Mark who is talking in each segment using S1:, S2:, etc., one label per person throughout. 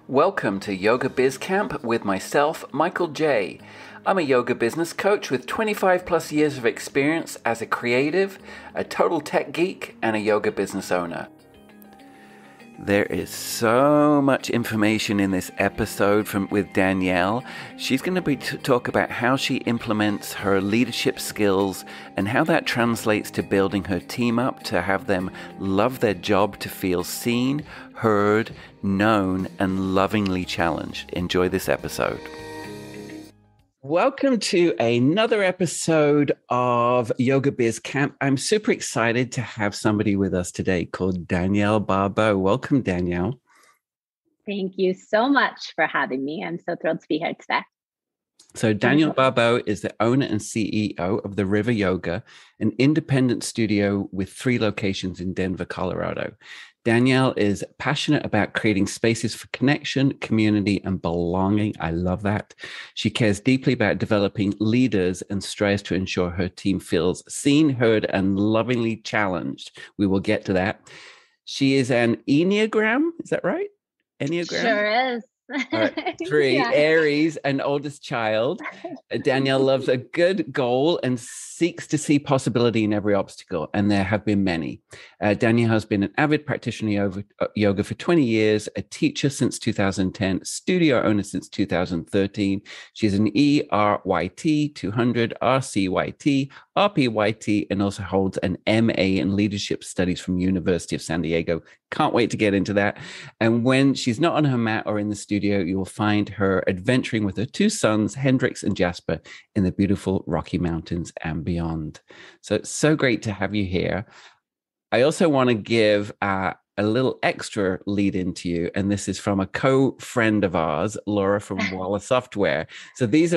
S1: Welcome to Yoga Biz Camp with myself, Michael J. I'm a yoga business coach with 25 plus years of experience as a creative, a total tech geek, and a yoga business owner. There is so much information in this episode with Danielle. She's going to talk about how she implements her leadership skills and how that translates to building her team up to have them love their job, to feel seen, heard, known, and lovingly challenged. Enjoy this episode. Welcome to another episode of Yoga Biz Camp. I'm super excited to have somebody with us today called Danielle Barbeau. Welcome, Danielle.
S2: Thank you so much for having me. I'm so thrilled to be here today.
S1: So Danielle Barbeau is the owner and CEO of The River Yoga, an independent studio with 3 locations in Denver, Colorado. Danielle is passionate about creating spaces for connection, community, and belonging. I love that. She cares deeply about developing leaders and strives to ensure her team feels seen, heard, and lovingly challenged. We will get to that. She is an Enneagram. Is that right? Enneagram?
S2: Sure is.
S1: All right. 3, yeah. Aries, an oldest child. Danielle loves a good goal and seeks to see possibility in every obstacle, and there have been many. Danielle has been an avid practitioner of yoga for 20 years, a teacher since 2010, studio owner since 2013. She's an ERYT 200, RCYT, RPYT, and also holds an MA in Leadership Studies from University of San Diego. Can't wait to get into that. And when she's not on her mat or in the studio, you will find her adventuring with her 2 sons, Hendrix and Jasper, in the beautiful Rocky Mountains and beyond. So it's so great to have you here. I also want to give a little extra lead into you, and this is from a co-friend of ours, Laura from Walla Software. So this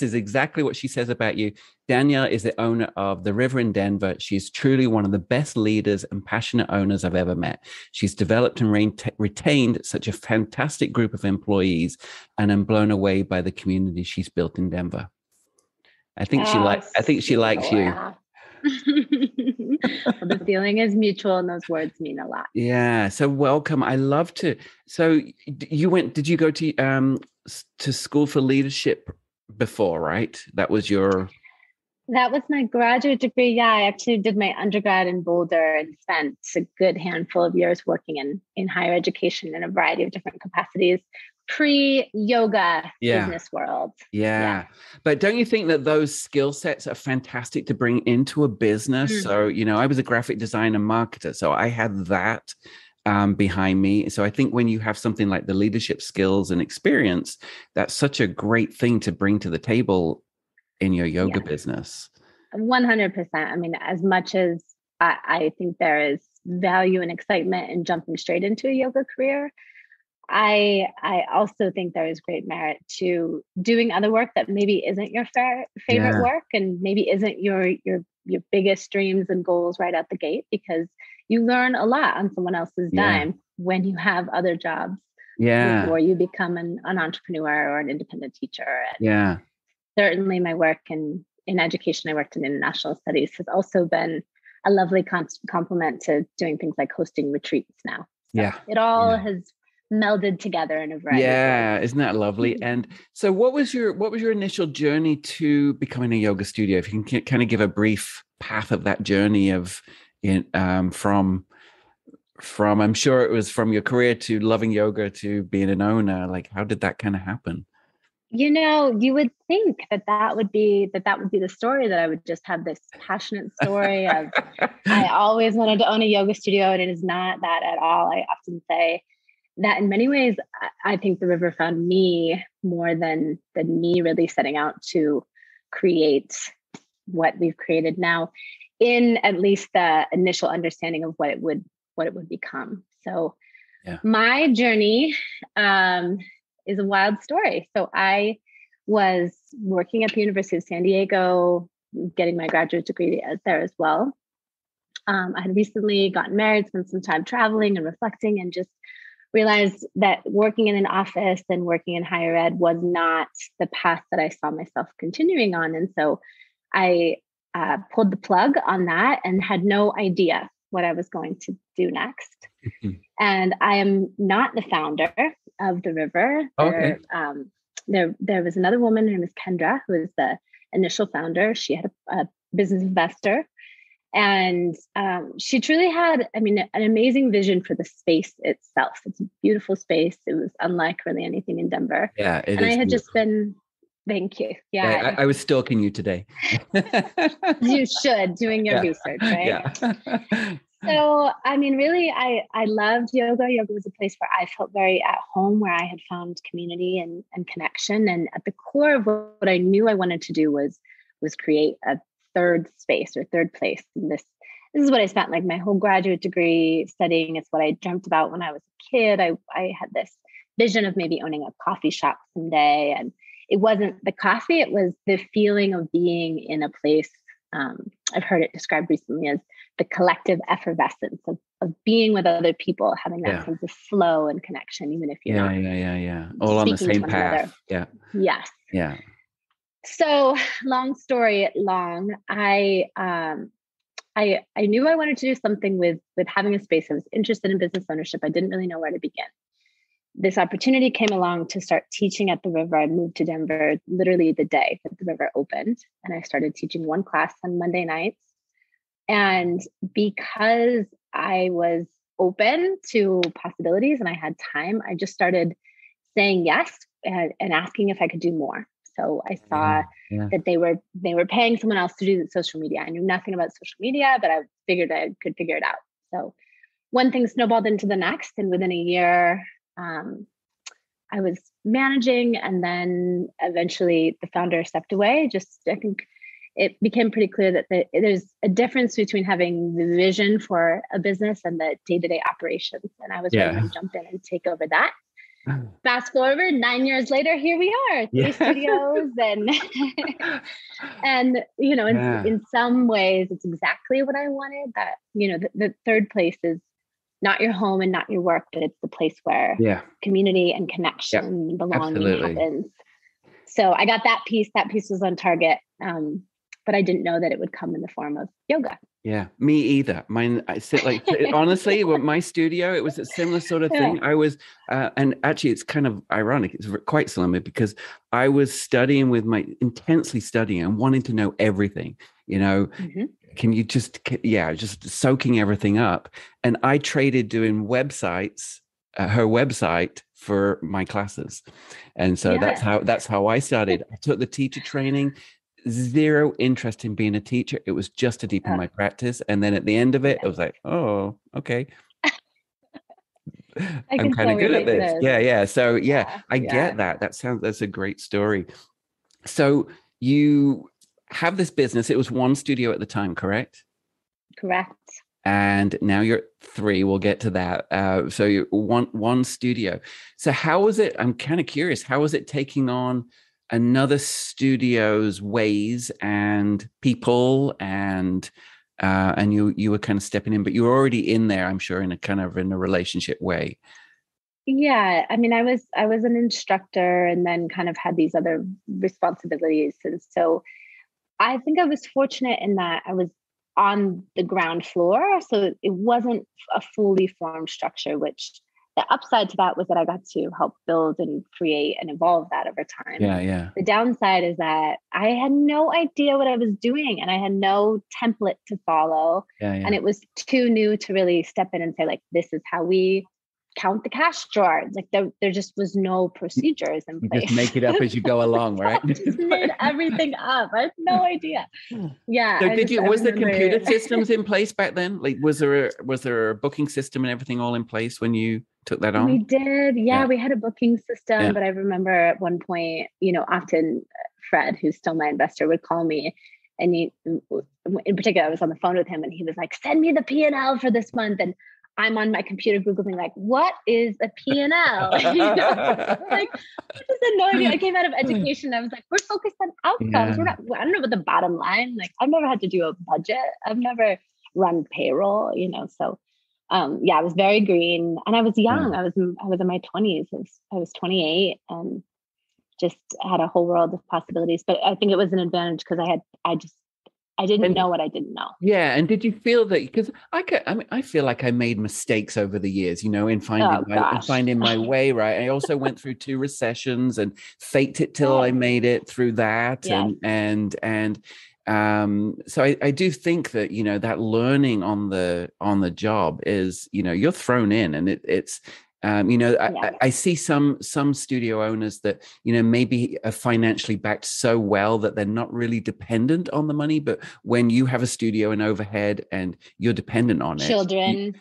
S1: is exactly what she says about you. Danielle is the owner of The River in Denver. She's truly one of the best leaders and passionate owners I've ever met. She's developed and retained such a fantastic group of employees, and I'm blown away by the community she's built in Denver. I think she likes you.
S2: Well, the feeling is mutual, and those words mean a lot.
S1: Yeah. So welcome. I love to. So did you go to school for leadership before, right? That was
S2: my graduate degree. Yeah, I actually did my undergrad in Boulder and spent a good handful of years working in higher education in a variety of different capacities. Pre-yoga business world.
S1: Yeah. But don't you think that those skill sets are fantastic to bring into a business? Mm-hmm. So, I was a graphic designer marketer, so I had that behind me. So I think when you have something like the leadership skills and experience, that's such a great thing to bring to the table in your yoga business. 100%.
S2: I mean, as much as I think there is value and excitement in jumping straight into a yoga career, I also think there is great merit to doing other work that maybe isn't your favorite work, and maybe isn't your biggest dreams and goals right out the gate, because you learn a lot on someone else's dime when you have other jobs before you become an entrepreneur or an independent teacher. And certainly my work in education, I worked in international studies, has also been a lovely complement to doing things like hosting retreats now. So it all has melded together in a variety of ways.
S1: Isn't that lovely? And so what was your initial journey to becoming a yoga studio? If you can kind of give a brief path of that journey from I'm sure it was from your career to loving yoga to being an owner. Like, how did that kind of happen?
S2: You would think that would be the story, that I would just have this passionate story of I always wanted to own a yoga studio, and it is not that at all. I often say that in many ways, I think the river found me more than me really setting out to create what we've created now, in at least the initial understanding of what it would become. So my journey is a wild story. So I was working at the University of San Diego, getting my graduate degree there as well. I had recently gotten married, spent some time traveling and reflecting, and just realized that working in an office and working in higher ed was not the path that I saw myself continuing on. And so I pulled the plug on that and had no idea what I was going to do next. And I am not the founder of the river.
S1: Okay.
S2: There was another woman, her name is Kendra, who is the initial founder. She had a business investor. And she truly had, I mean, an amazing vision for the space itself. It's a beautiful space. It was unlike really anything in Denver.
S1: Yeah, it
S2: and
S1: is
S2: I had
S1: beautiful.
S2: just been, thank you. Yeah.
S1: I was stalking you today.
S2: You should, doing your research, right?
S1: Yeah.
S2: So, I mean, really, I loved yoga. Yoga was a place where I felt very at home, where I had found community and connection. And at the core of what I knew I wanted to do was create a third space or third place. And this is what I spent like my whole graduate degree studying. It's what I dreamt about when I was a kid. I had this vision of maybe owning a coffee shop someday. And it wasn't the coffee, it was the feeling of being in a place. I've heard it described recently as the collective effervescence of being with other people, having that sense of flow and connection, even if you're not
S1: all on the same
S2: path.
S1: Yeah.
S2: Yes.
S1: Yeah.
S2: So long story long, I knew I wanted to do something with having a space. I was interested in business ownership. I didn't really know where to begin. This opportunity came along to start teaching at the river. I moved to Denver literally the day that the river opened, and I started teaching one class on Monday nights. And because I was open to possibilities and I had time, I just started saying yes and asking if I could do more. So I saw that they were paying someone else to do the social media. I knew nothing about social media, but I figured I could figure it out. So one thing snowballed into the next, and within a year, I was managing, and then eventually the founder stepped away. I think it became pretty clear that there's a difference between having the vision for a business and the day-to-day operations. And I was ready to jump in and take over that. Fast forward 9 years later, here we are, 3 studios, and in some ways, it's exactly what I wanted. That the third place is not your home and not your work, but it's the place where community and connection, belonging happens. So I got that piece. That piece was on target, but I didn't know that it would come in the form of yoga.
S1: Yeah, me either. Mine, I sit like, honestly, with my studio, it was a similar sort of thing. I was, and actually it's kind of ironic. It's quite similar because I was intensely studying and wanting to know everything, can you just soaking everything up. And I traded doing websites, her website for my classes. And so that's how I started. I took the teacher training. Zero interest in being a teacher. It was just to deepen my practice. And then at the end of it, I was like, oh, okay. I'm kind of good at this. Yeah. So I get that. That's a great story. So you have this business. It was one studio at the time, correct?
S2: Correct.
S1: And now you're 3. We'll get to that. So you're one studio. So how was it? I'm kind of curious. How was it taking on another studio's ways and people, and you were kind of stepping in, but you were already in there, I'm sure, in a relationship way.
S2: Yeah, I mean, I was an instructor, and then kind of had these other responsibilities, and so I think I was fortunate in that I was on the ground floor, so it wasn't a fully formed structure, which the upside to that was that I got to help build and create and evolve that over time.
S1: Yeah.
S2: The downside is that I had no idea what I was doing, and I had no template to follow. And it was too new to really step in and say, like, this is how we count the cash jar. Like there just was no procedures in place.
S1: You just make it up as you go along, right?
S2: I just made everything up. I had no idea. Yeah.
S1: So was the computer systems in place back then? Like, was there a booking system and everything all in place when you took that on?
S2: We did. Yeah. We had a booking system, but I remember at one point, often Fred, who's still my investor, would call me, and in particular, I was on the phone with him, and he was like, send me the P&L for this month. And I'm on my computer Googling, like, what is a P&L? Like, I just had no idea. I came out of education. I was like, we're focused on outcomes. I don't know what the bottom line. Like, I've never had to do a budget. I've never run payroll, So, I was very green, and I was young. I was in my 20s. I was 28, and just had a whole world of possibilities. But I think it was an advantage because I didn't know what I didn't know.
S1: Yeah. And did you feel that, because I feel like I made mistakes over the years, in finding my way, right? I also went through 2 recessions and faked it till I made it through that.
S2: Yes.
S1: So I do think that, that learning on the job is, you're thrown in, and it's I see some studio owners that, maybe are financially backed so well that they're not really dependent on the money. But when you have a studio and overhead and you're dependent on
S2: children,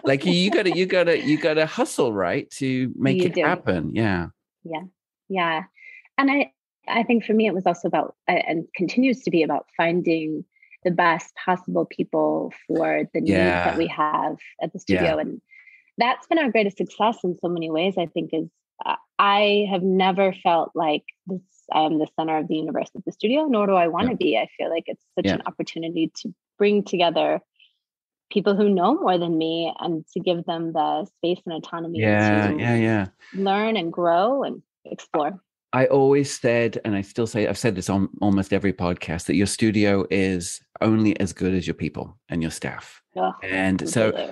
S1: like you gotta hustle, right, to make it happen. Yeah.
S2: And I think for me, it was also about, and continues to be about, finding the best possible people for the needs that we have at the studio. And that's been our greatest success in so many ways, I think, is I have never felt like I am the center of the universe at the studio, nor do I want to be. I feel like it's such an opportunity to bring together people who know more than me and to give them the space and autonomy to learn and grow and explore.
S1: I always said, and I still say, I've said this on almost every podcast, that your studio is only as good as your people and your staff. And completely. So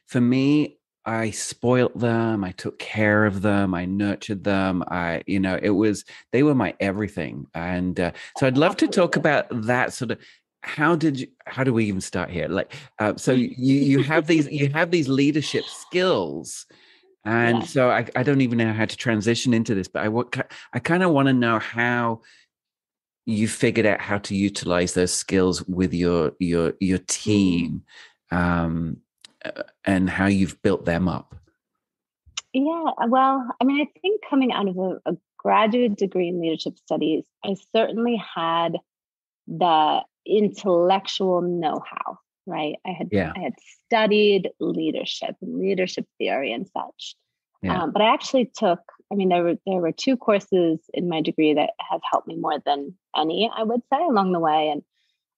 S1: for me, I spoilt them. I took care of them. I nurtured them. They were my everything. And so I'd love to talk about that sort of. How do we even start here? Like, so you have these leadership skills. And so I don't even know how to transition into this, but I kind of want to know how you figured out how to utilize those skills with your team, and how you've built them up.
S2: Yeah, well, I mean, I think coming out of a graduate degree in leadership studies, I certainly had the intellectual know-how, right? I had studied leadership and leadership theory and such. But I actually took, there were 2 courses in my degree that have helped me more than any, I would say, along the way.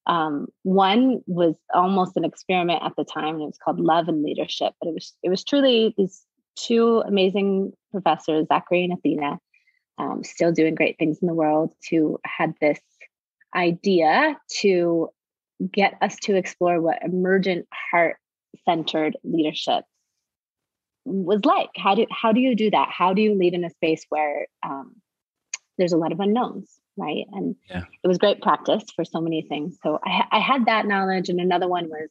S2: And one was almost an experiment at the time, and it was called Love and Leadership. But it was truly these 2 amazing professors, Zachary and Athena, still doing great things in the world, who had this idea to get us to explore what emergent heart-centered leadership was like. How do you do that? How do you lead in a space where there's a lot of unknowns, right? And it was great practice for so many things. So I had that knowledge. And another one was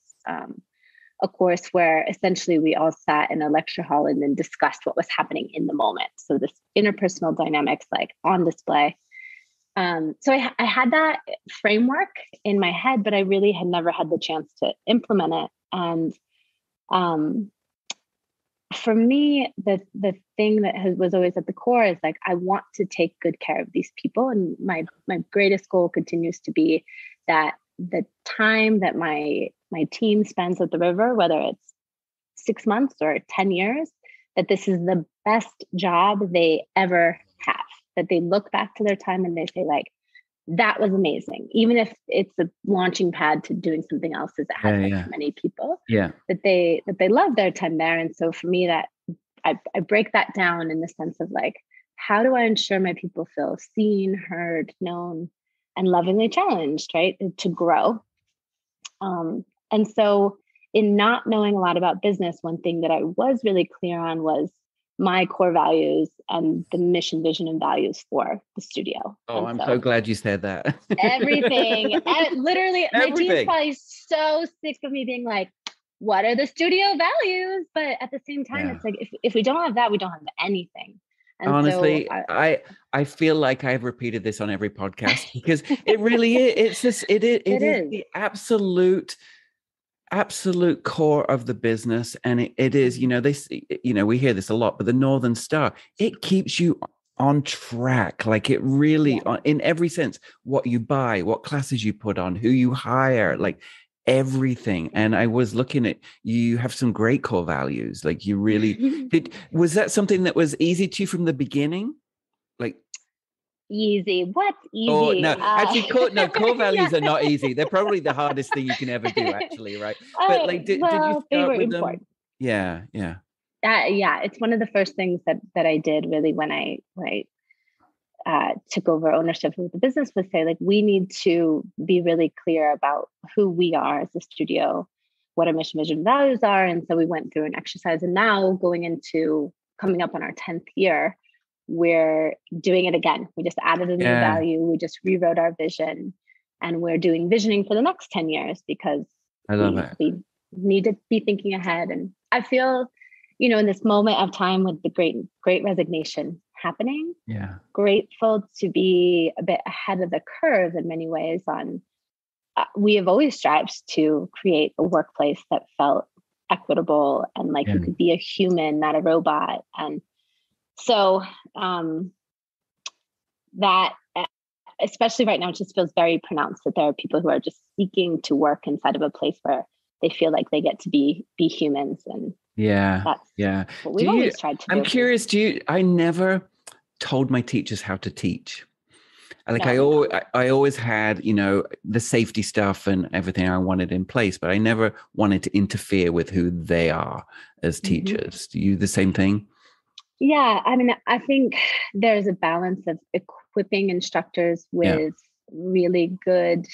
S2: a course where essentially we all sat in a lecture hall and then discussed what was happening in the moment. So this interpersonal dynamics, like, on display. So I had that framework in my head, but I really had never had the chance to implement it. And for me, the thing that was always at the core is, like, I want to take good care of these people. And my greatest goal continues to be that the time that my team spends at the river, whether it's 6 months or 10 years, that this is the best job they ever have. That they look back to their time and they say, like, that was amazing. Even if it's a launching pad to doing something else, as it has been for many people, that they love their time there. And so for me, that I break that down in the sense of, like, how do I ensure my people feel seen, heard, known, and lovingly challenged, right? To grow. And so in not knowing a lot about business, one thing that I was really clear on was my core values and the mission, vision, and values for the studio.
S1: Oh, I'm so glad you said that.
S2: Everything. Literally, my team's probably so sick of me being like, what are the studio values? But at the same time, it's like, if we don't have that, we don't have anything. And
S1: honestly, so I feel like I've repeated this on every podcast, because it really is. It is the absolute core of the business. And it is, we hear this a lot, but the Northern Star, it keeps you on track. Like, it really, in every sense, what you buy, what classes you put on, who you hire, like everything. And I was looking at, you have some great core values. Like, you really was that something that was easy to you from the beginning? Like,
S2: easy. What's easy?
S1: Oh, no, actually, core values are not easy. They're probably the hardest thing you can ever do, actually, right? But like, did you start with them? Yeah.
S2: It's one of the first things that I did, really, when I took over ownership of the business was say, like, we need to be really clear about who we are as a studio, what our mission, vision, values are. And so we went through an exercise, and now going into coming up on our 10th year, we're doing it again. We just added a new value. We just rewrote our vision, and we're doing visioning for the next 10 years because
S1: I love it.
S2: We need to be thinking ahead. And I feel, in this moment of time with the great resignation happening, grateful to be a bit ahead of the curve in many ways on, we have always strived to create a workplace that felt equitable and like you could be a human, not a robot. And so that, especially right now, it just feels very pronounced that there are people who are just seeking to work inside of a place where they feel like they get to be humans. And that's what we've always tried to do.
S1: I'm curious, I never told my teachers how to teach. Like I always had, the safety stuff and everything I wanted in place, but I never wanted to interfere with who they are as teachers. Do you the same thing?
S2: Yeah. I mean, I think there's a balance of equipping instructors with really good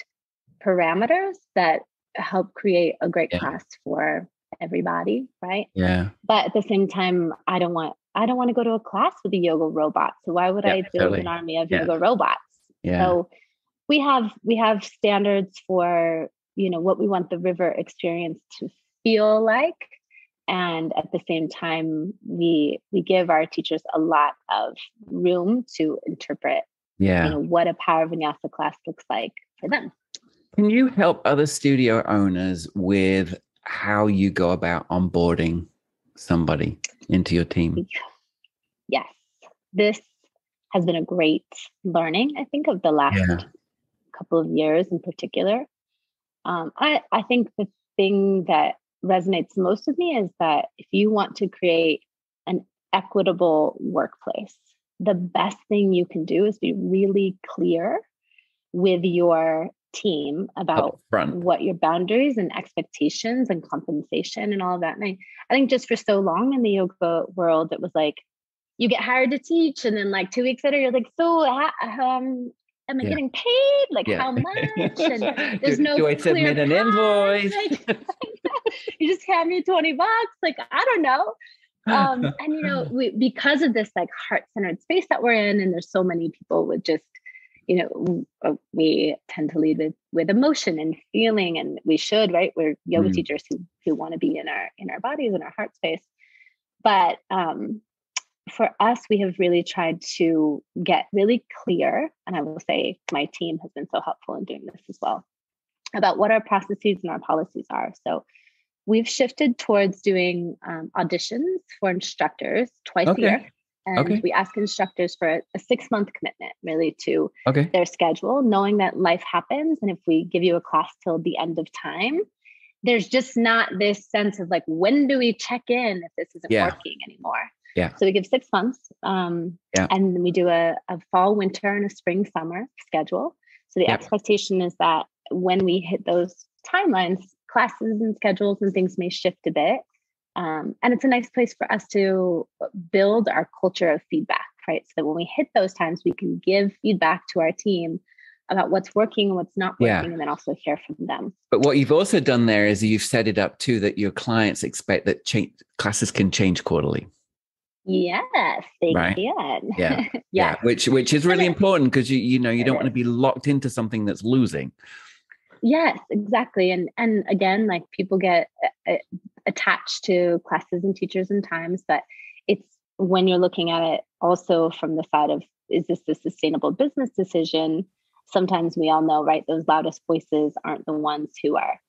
S2: parameters that help create a great class for everybody. Right.
S1: Yeah.
S2: But at the same time, I don't want to go to a class with a yoga robot. So why would I build an army of yoga robots? Yeah. So we have standards for, what we want the river experience to feel like. And at the same time, we give our teachers a lot of room to interpret, what a power vinyasa class looks like for them.
S1: Can you help other studio owners with how you go about onboarding somebody into your team?
S2: Yes. This has been a great learning, I think, of the last couple of years in particular. I think the thing that resonates most with me is that if you want to create an equitable workplace, the best thing you can do is be really clear with your team about what your boundaries and expectations and compensation and all of that. And I think just for so long in the yoga world, it was like, you get hired to teach, and then like 2 weeks later, you're like, so am I getting paid? Like how much? And there's no
S1: do I submit an invoice?
S2: Like, you just hand me $20. Like, I don't know. And because of this like heart-centered space that we're in, and there's so many people with just, we tend to lead with emotion and feeling, and we should, right? We're yoga teachers who want to be in our bodies, in our heart space. But for us, we have really tried to get really clear, and I will say my team has been so helpful in doing this as well, about what our processes and our policies are. So we've shifted towards doing auditions for instructors twice a year. And we ask instructors for a 6-month commitment, really, to their schedule, knowing that life happens. And if we give you a class till the end of time, there's just not this sense of like, when do we check in if this isn't working anymore? Yeah. So we give 6 months, and then we do a fall, winter, and a spring, summer schedule. So the expectation is that when we hit those timelines, classes and schedules and things may shift a bit. And it's a nice place for us to build our culture of feedback, right? So that when we hit those times, we can give feedback to our team about what's working and what's not working, and then also hear from them. But
S1: what you've also done there is you've set it up too that your clients expect that classes can change quarterly.
S2: Yes, they can.
S1: Yeah. Which is really important, because you don't want to be locked into something that's losing.
S2: Yes, exactly. And again, like people get attached to classes and teachers and times, but it's when you're looking at it also from the side of, is this a sustainable business decision? Sometimes we all know, right? Those loudest voices aren't the ones who are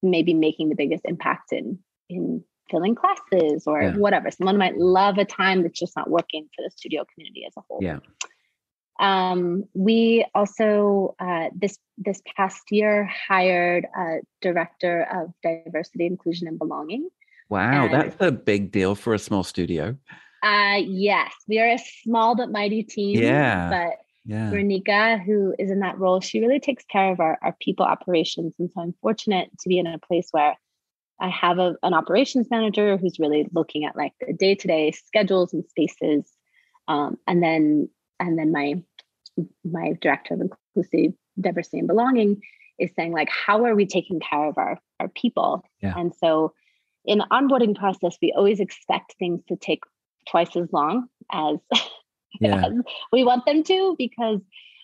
S2: maybe making the biggest impact in filling classes or whatever. Someone might love a time that's just not working for the studio community as a whole. Yeah. We also this past year hired a director of diversity, inclusion, and belonging.
S1: Wow, that's a big deal for a small studio.
S2: Yes, we are a small but mighty team. But Renika, who is in that role, she really takes care of our people operations. And so I'm fortunate to be in a place where I have an operations manager who's really looking at like the day-to-day schedules and spaces. And then my my director of inclusive diversity and belonging is saying, like, how are we taking care of our people?
S1: Yeah.
S2: And so in the onboarding process, we always expect things to take twice as long as, as we want them to, because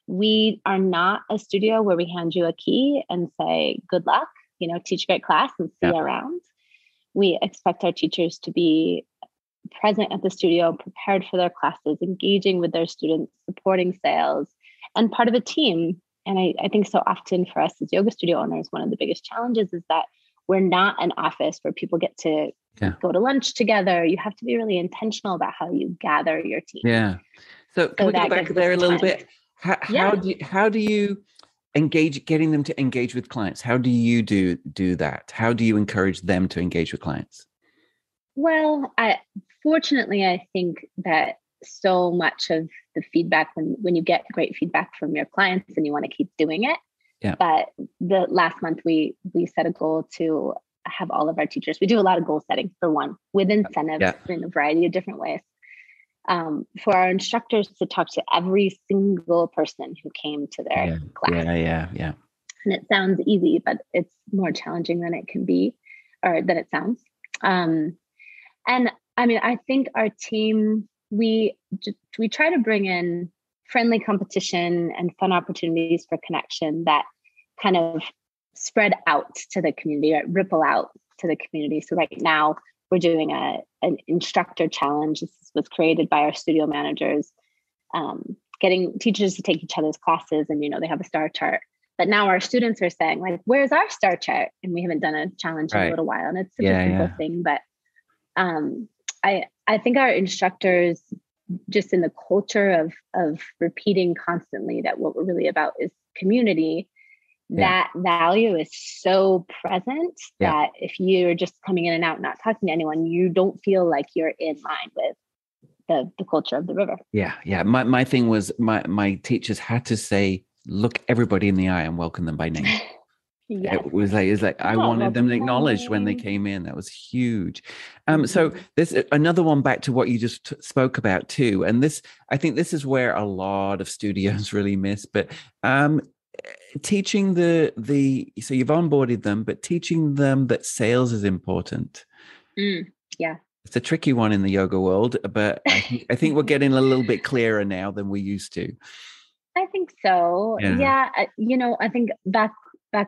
S2: we are not a studio where we hand you a key and say, good luck, teach a great class and see you around. We expect our teachers to be present at the studio, prepared for their classes, engaging with their students, supporting sales, and part of a team. And I think so often for us as yoga studio owners, one of the biggest challenges is that we're not an office where people get to go to lunch together. You have to be really intentional about how you gather your team.
S1: Yeah. So can we go back there a little bit? How do you engage, getting them to engage with clients? How do you do that? How do you encourage them to engage with clients?
S2: Well, fortunately, I think that so much of the feedback, when you get great feedback from your clients and you want to keep doing it.
S1: Yeah.
S2: But the last month we set a goal to have all of our teachers. We do a lot of goal setting, for one, with incentives in a variety of different ways. For our instructors to talk to every single person who came to their class.
S1: Yeah.
S2: And it sounds easy, but it's more challenging than it can be, or than it sounds. And I mean, I think our team, we try to bring in friendly competition and fun opportunities for connection that kind of spread out to the community, or ripple out to the community. So right now we're doing an instructor challenge. This was created by our studio managers, getting teachers to take each other's classes, and they have a star chart. But now our students are saying, like, where's our star chart? And we haven't done a challenge in a little while. And it's such a simple thing. But I think our instructors, just in the culture of repeating constantly that what we're really about is community, that value is so present that if you're just coming in and out, not talking to anyone, you don't feel like you're in line with the culture of the river.
S1: Yeah. My thing was my teachers had to say, look everybody in the eye and welcome them by name. It was like I wanted them acknowledged when they came in. That was huge. So there's another one back to what you just spoke about too. And I think this is where a lot of studios really miss, but teaching so you've onboarded them, but teaching them that sales is important. It's a tricky one in the yoga world, but I think we're getting a little bit clearer now than we used to.
S2: I think so. I think back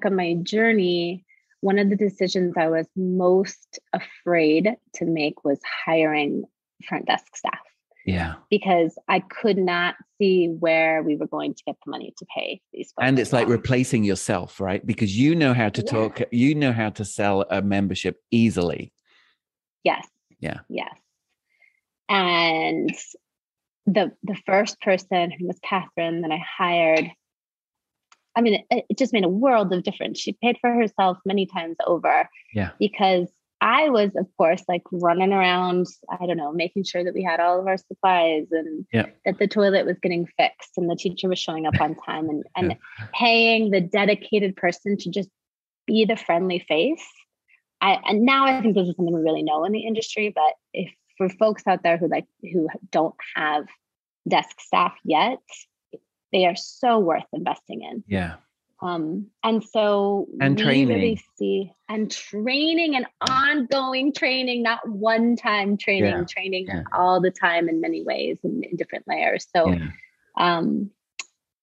S2: on my journey, one of the decisions I was most afraid to make was hiring front desk staff.
S1: Yeah.
S2: Because I could not see where we were going to get the money to pay these folks.
S1: And it's like replacing yourself, right? Because you know how to talk, you know how to sell a membership easily.
S2: Yes.
S1: Yeah.
S2: Yes. And the first person, who was Catherine, that I hired, I mean, it just made a world of difference. She paid for herself many times over.
S1: Yeah.
S2: Because I was, of course, like running around, I don't know, making sure that we had all of our supplies and that the toilet was getting fixed and the teacher was showing up on time, and paying the dedicated person to just be the friendly face. And now I think this is something we really know in the industry, but if for folks out there who don't have desk staff yet, they are so worth investing in.
S1: Yeah.
S2: And so
S1: we training.
S2: Really see, and training and ongoing training, not one-time training, training all the time in many ways and in different layers. So,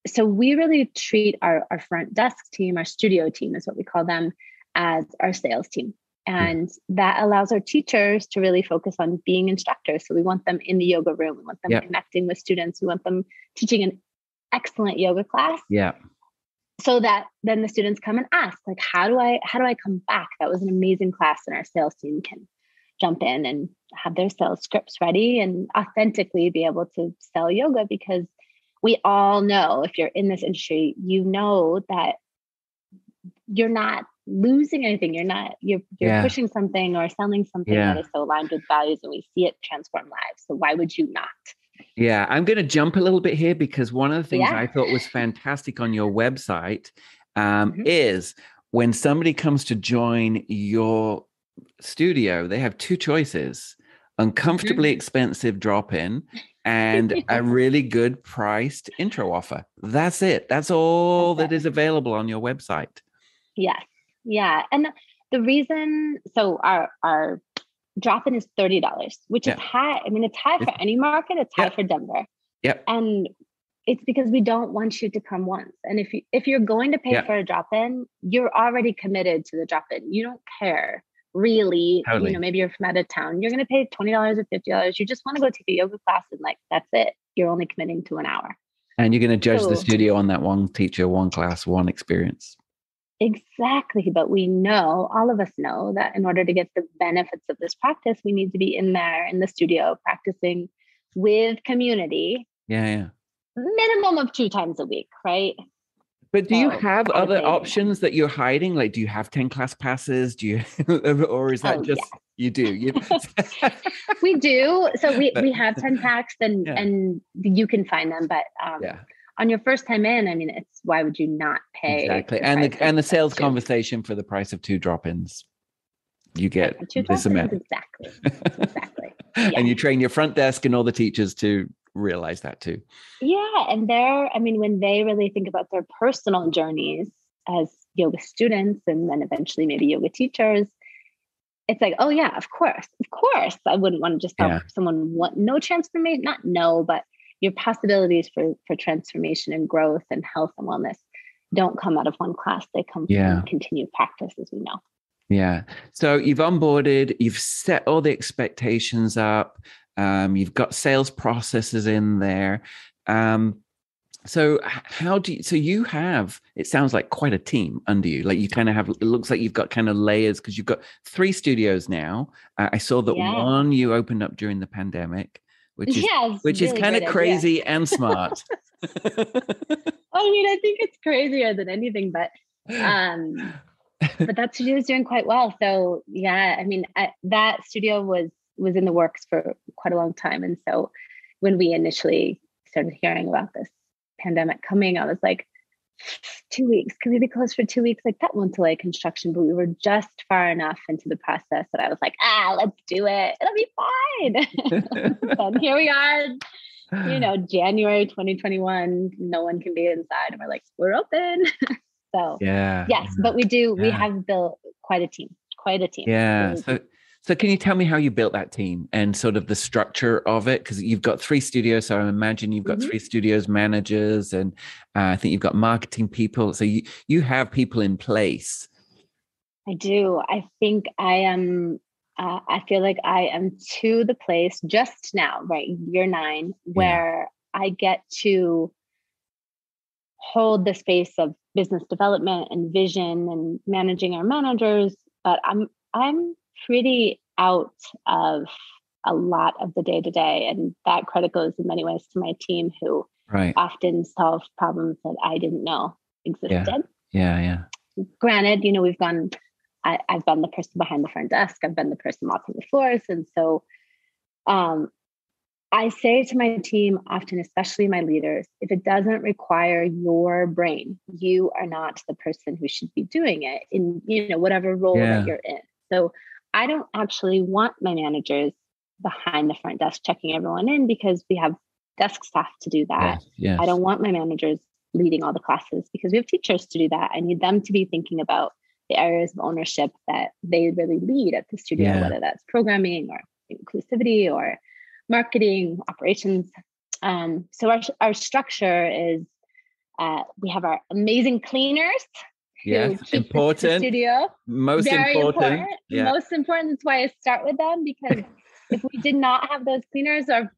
S2: so we really treat our front desk team, our studio team is what we call them, as our sales team. And that allows our teachers to really focus on being instructors. So we want them in the yoga room. We want them connecting with students. We want them teaching an excellent yoga class.
S1: Yeah.
S2: So that then the students come and ask, like, how do I come back? That was an amazing class, and our sales team can jump in and have their sales scripts ready and authentically be able to sell yoga, because we all know, if you're in this industry, you know that you're not losing anything. You're pushing something or selling something that is so aligned with values, and we see it transform lives. So why would you not?
S1: Yeah, I'm going to jump a little bit here, because one of the things I thought was fantastic on your website is when somebody comes to join your studio, they have two choices: uncomfortably expensive drop-in and a really good priced intro offer. That's it. That's all that is available on your website.
S2: Yes. Yeah. And the reason, so our drop-in is $30, which is high. I mean, it's high for any market. It's high for Denver.
S1: Yep.
S2: And it's because we don't want you to come once. And if you're going to pay for a drop-in, you're already committed to the drop-in. You don't care really.
S1: Totally.
S2: Maybe you're from out of town. You're going to pay $20 or $50. You just want to go take a yoga class and that's it. You're only committing to an hour.
S1: And you're going to judge the studio on that one teacher, one class, one experience.
S2: Exactly. But we know, all of us know, that in order to get the benefits of this practice, we need to be in there in the studio practicing with community.
S1: Yeah.
S2: Minimum of 2 times a week, right?
S1: But do you have other options that you're hiding? Like, do you have 10 class passes? Do you, or is that just, you do?
S2: We do. So we have 10 packs and you can find them, but on your first time in, I mean, it's, why would you not pay?
S1: Exactly. And the sales conversation for the price of 2 drop-ins, you get this amount.
S2: Exactly. Yeah.
S1: And you train your front desk and all the teachers to realize that too.
S2: Yeah. And when they really think about their personal journeys as yoga students and then eventually maybe yoga teachers, it's like, oh yeah, of course. I wouldn't want to just help someone no transformation, not no, but your possibilities for transformation and growth and health and wellness don't come out of one class. They come from continued practice, as we know.
S1: Yeah. So you've onboarded, you've set all the expectations up. You've got sales processes in there. So you have, it sounds like quite a team under you. Like you kind of have, it looks like you've got kind of layers because you've got 3 studios now. I saw that one you opened up during the pandemic, which is really kind of crazy and smart.
S2: I mean, I think it's crazier than anything, but that studio is doing quite well. So yeah, I mean, that studio was in the works for quite a long time. And so when we initially started hearing about this pandemic coming, I was like, 2 weeks, could we be closed for 2 weeks? Like that won't delay construction, but we were just far enough into the process that I was like, let's do it. It'll be fine. And here we are, January 2021, no one can be inside. And we're like, we're open. So yes, but we have built quite a team.
S1: Yeah. So can you tell me how you built that team and sort of the structure of it? Because you've got 3 studios. So I imagine you've got 3 studios managers and I think you've got marketing people. So you have people in place.
S2: I do. I think I am, I feel like I am to the place just now, right? Year 9, where I get to hold the space of business development and vision and managing our managers. But I'm pretty out of a lot of the day-to-day, and that credit goes in many ways to my team who often solve problems that I didn't know existed.
S1: Yeah.
S2: Granted, I've been the person behind the front desk. I've been the person mopping the floors. And so I say to my team often, especially my leaders, if it doesn't require your brain, you are not the person who should be doing it in, whatever role that you're in. So I don't actually want my managers behind the front desk checking everyone in because we have desk staff to do that.
S1: Yes.
S2: I don't want my managers leading all the classes because we have teachers to do that. I need them to be thinking about the areas of ownership that they really lead at the studio, whether that's programming or inclusivity or marketing, operations. So our structure is we have our amazing cleaners.
S1: Important.
S2: The studio.
S1: Most
S2: Very
S1: important.
S2: Most important. That's why I start with them, because if we did not have those cleaners, our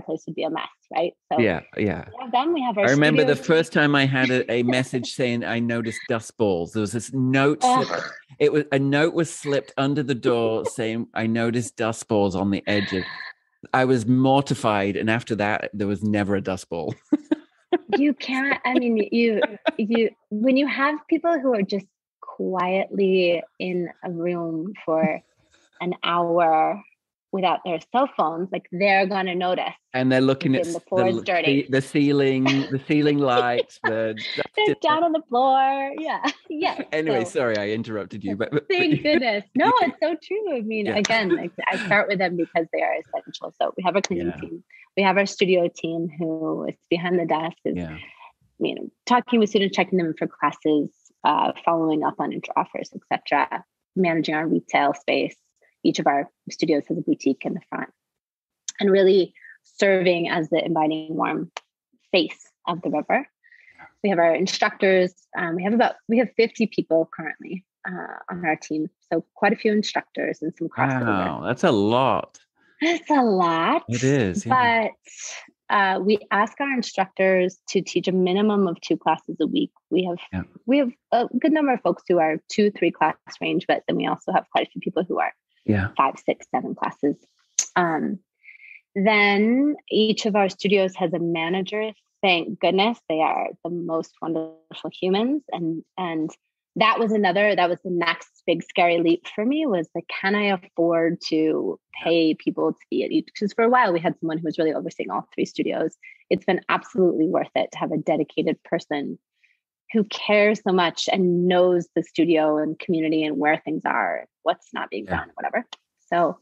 S2: place would be a mess, right? So
S1: yeah.
S2: We have them. We have our.
S1: I remember the first time I had a message saying I noticed dust balls. There was this note. A note was slipped under the door saying I noticed dust balls on the edges. I was mortified, and after that, there was never a dust ball.
S2: You can't, I mean, you, when you have people who are just quietly in a room for an hour without their cell phones, like they're going to notice.
S1: And they're looking at
S2: the floor is dirty.
S1: The ceiling lights,
S2: they're down on the floor. Yeah.
S1: Anyway, sorry, I interrupted you. But
S2: thank goodness. No, it's so true. I mean, again, I start with them because they are essential. So we have a cleaning team. we have our studio team who is behind the desk, is talking with students, checking them for classes, following up on inter-offers, etc., managing our retail space. Each of our studios has a boutique in the front, and really serving as the inviting, warm face of the river. We have our instructors. We have 50 people currently on our team. So quite a few instructors and some crossover.
S1: Wow, that's a lot.
S2: It's a lot.
S1: It is. Yeah.
S2: But we ask our instructors to teach a minimum of 2 classes a week. We have a good number of folks who are 2-3 class range, but then we also have quite a few people who are 5, 6, 7 classes. Then each of our studios has a manager. Thank goodness, they are the most wonderful humans. And that was the next big scary leap for me, was like, can I afford to pay people to be at each? Because for a while we had someone who was really overseeing all 3 studios. It's been absolutely worth it to have a dedicated person who cares so much and knows the studio and community and where things are, what's not being done, whatever. So,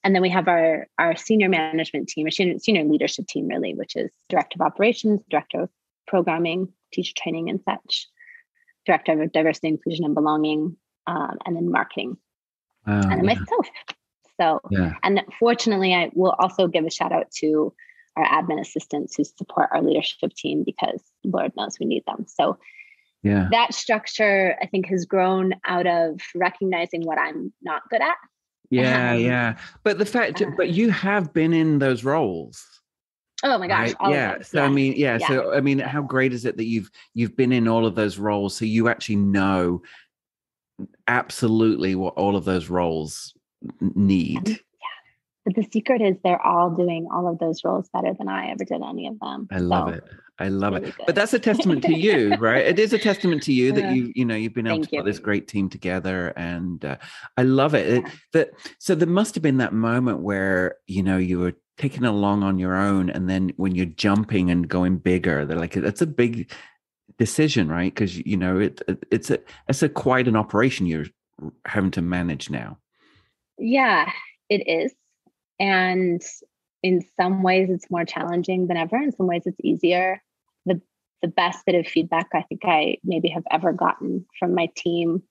S2: and then we have our senior management team, or senior leadership team, really, which is director of operations, director of programming, teacher training and such, director of diversity, inclusion, and belonging, and then marketing, and then myself. So, and fortunately, I will also give a shout out to our admin assistants who support our leadership team, because Lord knows we need them. So that structure, I think, has grown out of recognizing what I'm not good at.
S1: But the fact, but you have been in those roles.
S2: Oh my gosh!
S1: Right? So I mean, how great is it that you've been in all of those roles, so you actually know absolutely what all of those roles need.
S2: But the secret is they're all doing all of those roles better than I ever did any of them.
S1: I love it. But that's a testament to you, right? It is a testament to you that you've been able to put this great team together, and I love it. So there must have been that moment where you were taking it along on your own, and then when you're jumping and going bigger, they're like, that's a big decision, right? Because it's quite an operation you're having to manage now.
S2: Yeah, it is. And in some ways it's more challenging than ever. In some ways it's easier. The best bit of feedback I think I maybe have ever gotten from my team,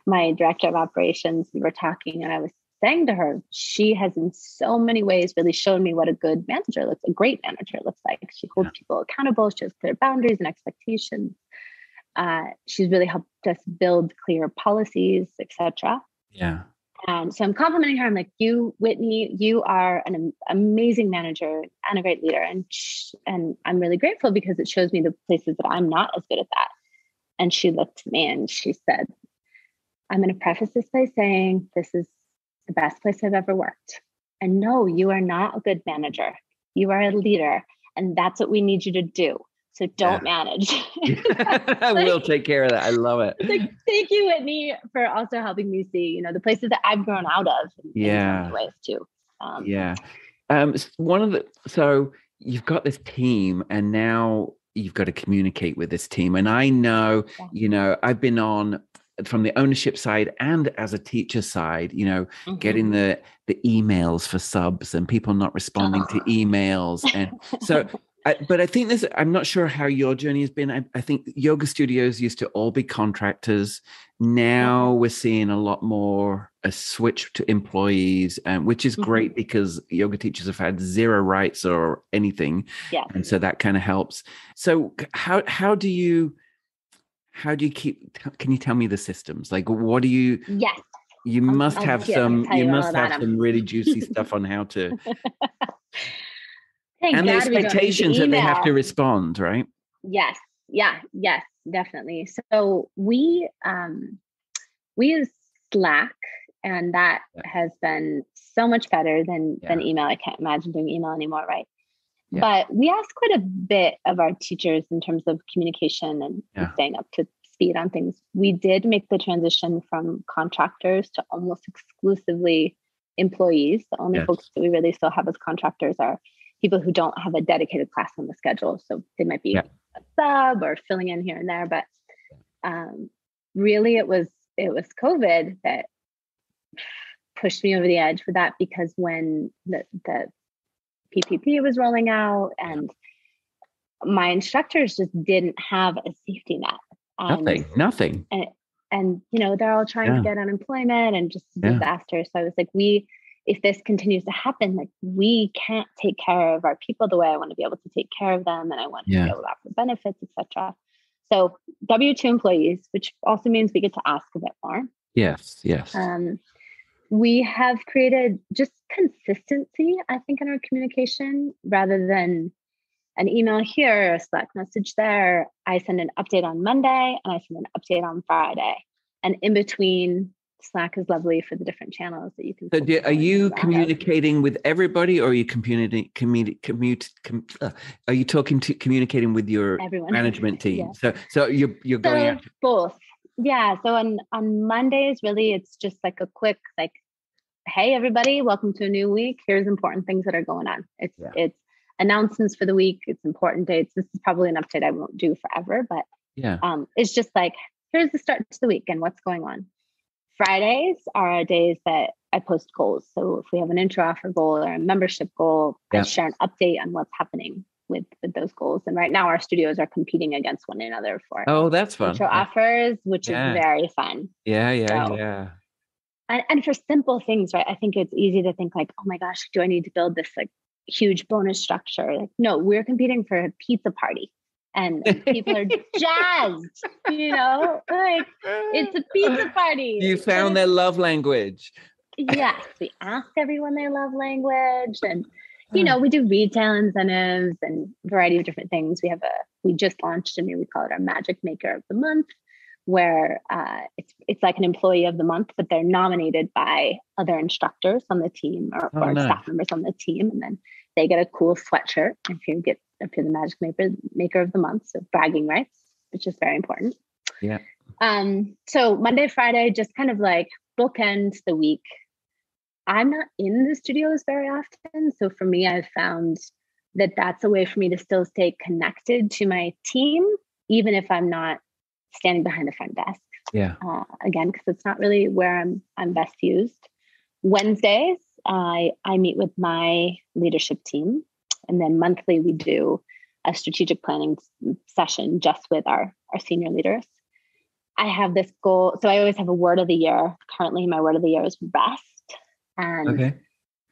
S2: my director of operations, we were talking, and I was saying to her, she has in so many ways really shown me what a great manager looks like. She holds people accountable. She has clear boundaries and expectations. She's really helped us build clear policies, etc.
S1: Yeah.
S2: And so I'm complimenting her. I'm like, Whitney, you are an amazing manager and a great leader. And I'm really grateful, because it shows me the places that I'm not as good at that. And she looked at me and she said, I'm going to preface this by saying this is the best place I've ever worked. And no, you are not a good manager. You are a leader. And that's what we need you to do. So don't manage.
S1: We'll take care of that. I love it.
S2: Like, thank you, Whitney, for also helping me see, the places that I've grown out of in so many ways too.
S1: So you've got this team, and now you've got to communicate with this team. And I know, I've been on from the ownership side and as a teacher side, getting the emails for subs and people not responding to emails. And so but I think I'm not sure how your journey has been. I think yoga studios used to all be contractors. Now we're seeing a lot more a switch to employees, which is great, because yoga teachers have had zero rights or anything. Yeah. And so that kind of helps. So how do you keep, can you tell me the systems? Like, what do you, you must have some really juicy stuff on how to, and the expectations that they have to respond, right?
S2: Yes. Yeah. Yes, definitely. So we use Slack, and that has been so much better than email. I can't imagine doing email anymore, right? Yeah. But we ask quite a bit of our teachers in terms of communication and staying up to speed on things. We did make the transition from contractors to almost exclusively employees. The only folks that we really still have as contractors are people who don't have a dedicated class on the schedule. So they might be a sub or filling in here and there. But really it was COVID that pushed me over the edge for that, because when the PPP was rolling out, and my instructors just didn't have a safety net.
S1: Nothing.
S2: And they're all trying to get unemployment and just disaster. So I was like, if this continues to happen, like we can't take care of our people the way I want to be able to take care of them, and I want to be able to offer benefits, etc. So W-2 employees, which also means we get to ask a bit more.
S1: Yes.
S2: We have created just consistency, I think, in our communication rather than an email here, a Slack message there. I send an update on Monday and I send an update on Friday. And in between, Slack is lovely for the different channels that you can.
S1: So are you communicating with everybody, or are you communicating with your management team? So you're going out
S2: both. Yeah. So on Mondays, really, it's just like a quick, like, hey, everybody, welcome to a new week. Here's important things that are going on. It's announcements for the week. It's important dates. This is probably an update I won't do forever, but it's just like, here's the start to the week and what's going on. Fridays are days that I post goals. So if we have an intro offer goal or a membership goal, I share an update on what's happening with those goals. And right now our studios are competing against one another for
S1: that's fun.
S2: intro offers, which is very fun.
S1: Yeah.
S2: And for simple things, right? I think it's easy to think like, oh my gosh, do I need to build this like huge bonus structure? Like, no, we're competing for a pizza party. And people are jazzed, like it's a pizza party.
S1: You found their love language.
S2: Yes, we ask everyone their love language, and we do retail incentives and a variety of different things. We just launched we call it our Magic Maker of the Month, where it's like an employee of the month, but they're nominated by other instructors on the team or staff members on the team, and then they get a cool sweatshirt if you're the Magic Maker of the Month. So bragging rights, which is very important.
S1: Yeah.
S2: So Monday, Friday, just kind of like bookend the week. I'm not in the studios very often. So for me, I've found that that's a way for me to still stay connected to my team, even if I'm not standing behind the front desk.
S1: Yeah.
S2: Again, because it's not really where I'm best used. Wednesdays, I meet with my leadership team. And then monthly, we do a strategic planning session just with our senior leaders. I have this goal. So I always have a word of the year. Currently, my word of the year is rest. And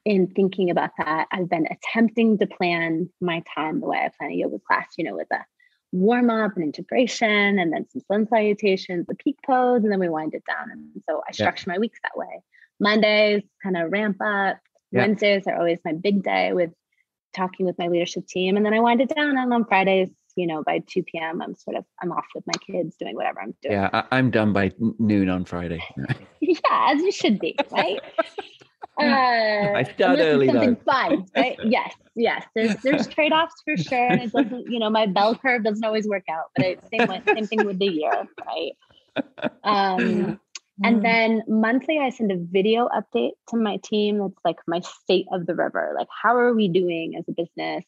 S2: in thinking about that, I've been attempting to plan my time the way I plan a yoga class, with a warm up and integration, and then some sun salutations, the peak pose, and then we wind it down. And so I structure my weeks that way. Mondays kind of ramp up. Wednesdays are always my big day with talking with my leadership team. And then I wind it down. And on Fridays, by 2 p.m., I'm off with my kids doing whatever I'm doing.
S1: Yeah, I'm done by noon on Friday.
S2: As you should be, right?
S1: I start early
S2: something fun, right? Yes. There's trade-offs for sure. And it doesn't, my bell curve doesn't always work out, but same thing with the year, right? And then monthly, I send a video update to my team. That's like my state of the river. Like, how are we doing as a business?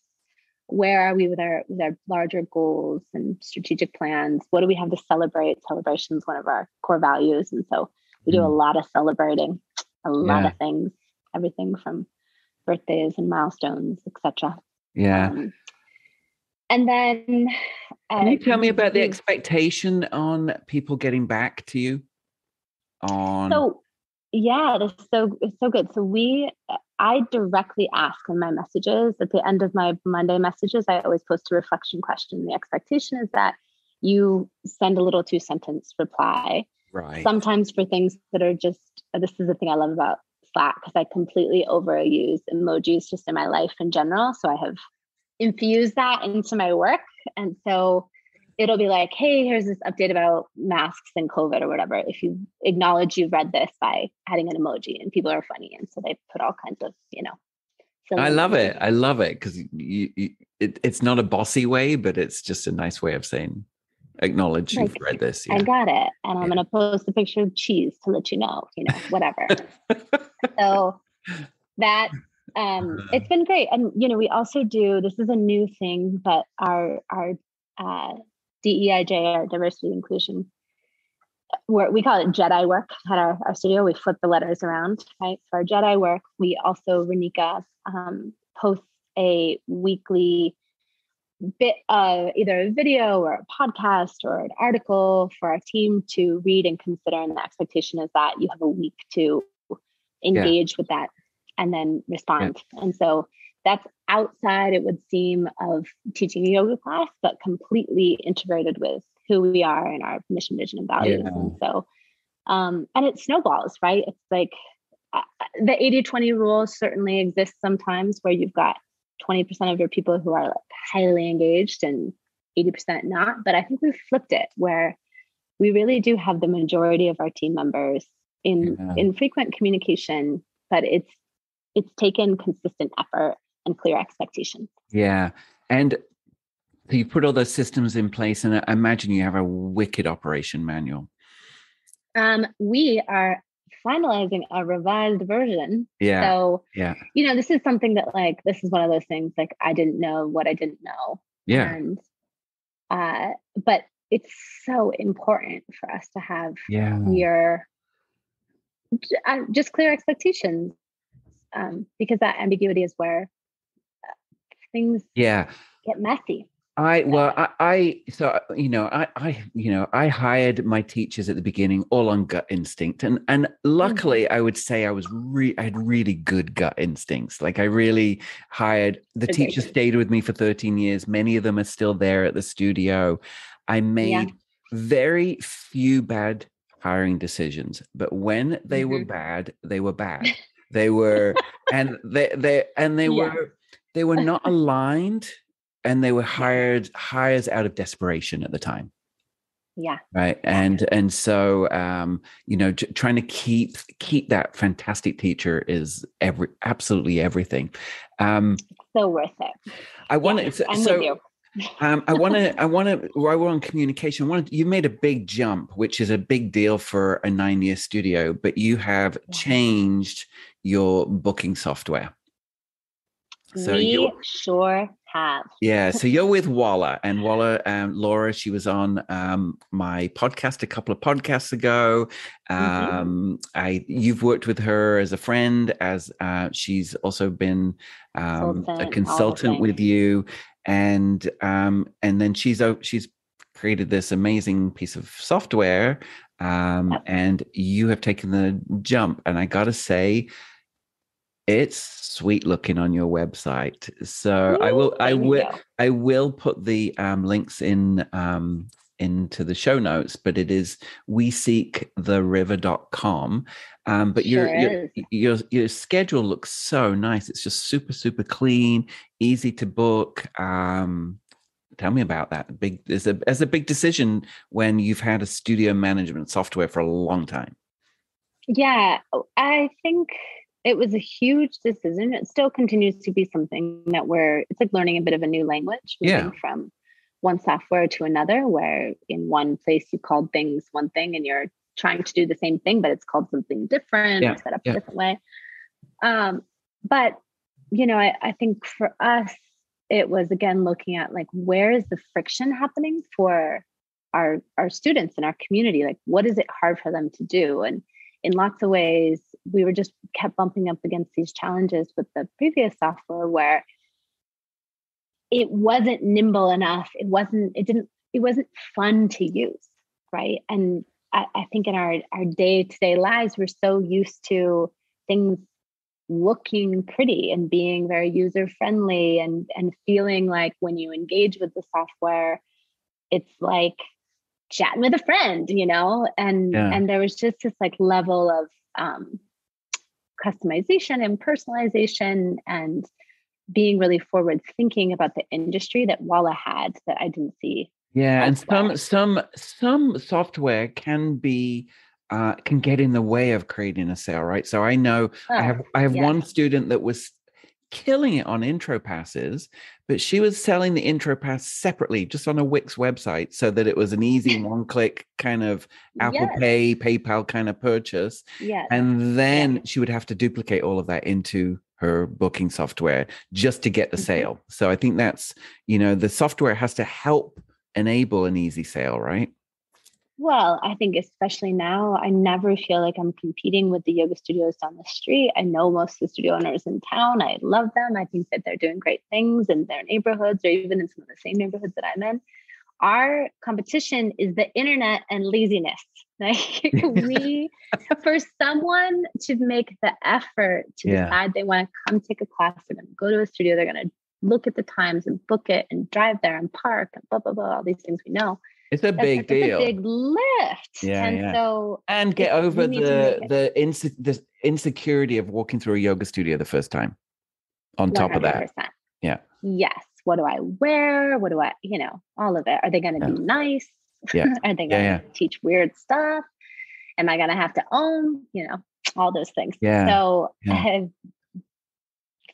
S2: Where are we with our larger goals and strategic plans? What do we have to celebrate? Celebration is one of our core values. And so we do a lot of celebrating, a lot of things, everything from birthdays and milestones, etc.
S1: Yeah.
S2: And then
S1: can you tell me about the expectation on people getting back to you?
S2: So it's so good. So I directly ask in my messages at the end of my Monday messages, I always post a reflection question. The expectation is that you send a little 2-sentence reply.
S1: Right.
S2: Sometimes for things that are this is the thing I love about Slack, because I completely overuse emojis just in my life in general. So I have infused that into my work. And so it'll be like, hey, here's this update about masks and COVID or whatever. If you acknowledge you've read this by adding an emoji, and people are funny. And so they put all kinds of,
S1: I love it. I love it because it's not a bossy way, but it's just a nice way of saying, acknowledge you've read this.
S2: Yeah. I got it. And I'm going to post a picture of cheese to let you know, whatever. So that, it's been great. And, we also do, this is a new thing, but our DEIJ, our diversity inclusion, we call it Jedi work at our studio. We flip the letters around, right? So our Jedi work, we also, Renika, posts a weekly bit of either a video or a podcast or an article for our team to read and consider. And the expectation is that you have a week to engage with that and then respond. And so that's outside, it would seem, of teaching a yoga class, but completely integrated with who we are and our mission, vision, and values. And so, and it snowballs, right? It's like the 80-20 rule certainly exists sometimes, where you've got 20% of your people who are like highly engaged and 80% not. But I think we've flipped it, where we really do have the majority of our team members in frequent communication, but it's taken consistent effort and clear expectations. Yeah.
S1: And so you put all those systems in place, and I imagine you have a wicked operation manual.
S2: We are finalizing a revised version.
S1: Yeah.
S2: So, this is something that, like, this is one of those things, like, I didn't know what I didn't know.
S1: Yeah.
S2: And, but it's so important for us to have just clear expectations, because that ambiguity is where things get messy.
S1: I hired my teachers at the beginning all on gut instinct, and luckily I would say I had really good gut instincts. Like, I really hired the teachers stayed with me for 13 years. Many of them are still there at the studio. I made very few bad hiring decisions, but when they were bad, they were bad. They were, and they were not aligned. And they were hires out of desperation at the time.
S2: Yeah.
S1: Right. And so, trying to keep that fantastic teacher is absolutely everything.
S2: So worth it.
S1: I want to,
S2: I'm with you.
S1: While we're on communication, you made a big jump, which is a big deal for a 9-year studio, but you have changed your booking software.
S2: So we sure have.
S1: Yeah. So you're with Walla, and Laura, she was on my podcast a couple of podcasts ago. You've worked with her as a friend, as she's also been a consultant with you. And then she's created this amazing piece of software. And you have taken the jump. And I got to say, it's sweet looking on your website. So I will put the links into the show notes, but it is weseektheriver.com. But your schedule looks so nice. It's just super, super clean, easy to book. Tell me about that. As a big decision when you've had a studio management software for a long time.
S2: Yeah, I think it was a huge decision. It still continues to be something that it's like learning a bit of a new language, moving from one software to another, where in one place you called things one thing and you're trying to do the same thing, but it's called something different or set up a different way. But, I think for us, it was, again, looking at, like, where is the friction happening for our students in our community? Like, what is it hard for them to do? And in lots of ways, we were just kept bumping up against these challenges with the previous software, where it wasn't nimble enough. It wasn't fun to use. Right. And I think in our day-to-day lives, we're so used to things looking pretty and being very user-friendly and feeling like when you engage with the software, it's like chatting with a friend, and there was just this, like, level of customization and personalization and being really forward thinking about the industry that Walla had that I didn't see.
S1: Yeah, elsewhere. And some software can get in the way of creating a sale, right? So I know I have one student that was killing it on intro passes, but she was selling the intro pass separately, just on a Wix website, so that it was an easy one-click kind of Apple Pay, PayPal kind of purchase.
S2: Yes.
S1: And then she would have to duplicate all of that into her booking software just to get the sale. So I think that's, the software has to help enable an easy sale, right?
S2: Well, I think especially now, I never feel like I'm competing with the yoga studios down the street. I know most of the studio owners in town. I love them. I think that they're doing great things in their neighborhoods or even in some of the same neighborhoods that I'm in. Our competition is the internet and laziness. Like we, for someone to make the effort to decide they want to come take a class, they're going to go to a studio, they're going to look at the times and book it and drive there and park and blah, blah, blah, all these things we know.
S1: It's a big deal.
S2: It's a big lift.
S1: So get over the insecurity of walking through a yoga studio the first time on 100%. Top of that. Yeah.
S2: Yes. What do I wear? What do I, all of it. Are they going to be nice?
S1: Yeah.
S2: Are they going to teach weird stuff? Am I going to have to own, all those things?
S1: Yeah.
S2: So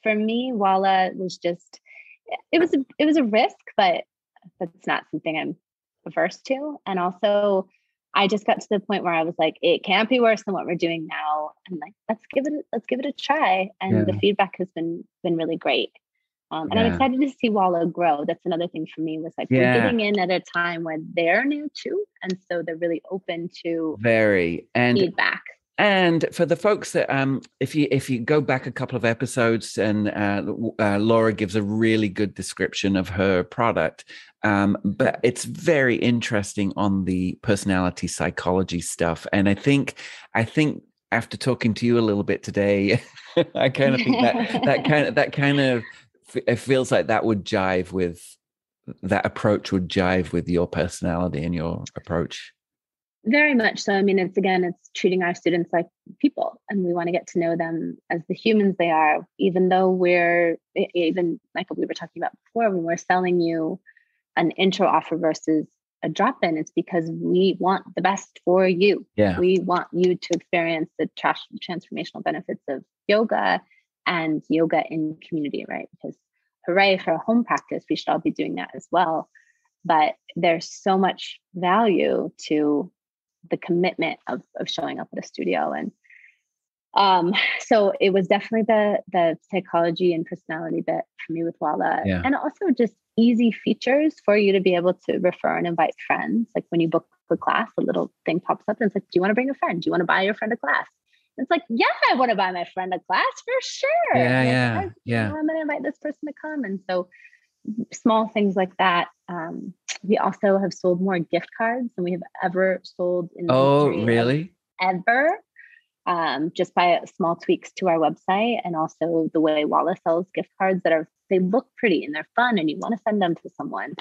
S2: for me, Walla was just, it was a risk, but that's not something I'm averse to. And also I just got to the point where I was like, it can't be worse than what we're doing now. And like, let's give it a try. And the feedback has been really great. And I'm excited to see Walla grow. That's another thing for me was like, we're getting in at a time when they're new too. And so they're really open to feedback.
S1: And for the folks that, if you go back a couple of episodes and Laura gives a really good description of her product, but it's very interesting on the personality psychology stuff. And I think after talking to you a little bit today, I kind of think that kind of it feels like that approach would jive with your personality and your approach.
S2: Very much so. I mean, it's treating our students like people, and we want to get to know them as the humans they are, even though even like we were talking about before, when we're selling you an intro offer versus a drop-in, it's because we want the best for you.
S1: Yeah.
S2: We want you to experience the transformational benefits of yoga and yoga in community, right? Because hooray for a home practice, we should all be doing that as well. But there's so much value to the commitment of showing up at a studio. And so it was definitely the psychology and personality bit for me with Walla. And also just easy features for you to be able to refer and invite friends. Like when you book a class, a little thing pops up and it's like, do you want to bring a friend? Do you want to buy your friend a class? It's like, yeah, I want to buy my friend a class for sure. I'm going to invite this person to come. And so small things like that. We also have sold more gift cards than we have ever sold in the history
S1: really?
S2: Ever. Just by small tweaks to our website, and also the way Walla sells gift cards they look pretty and they're fun and you want to send them to someone.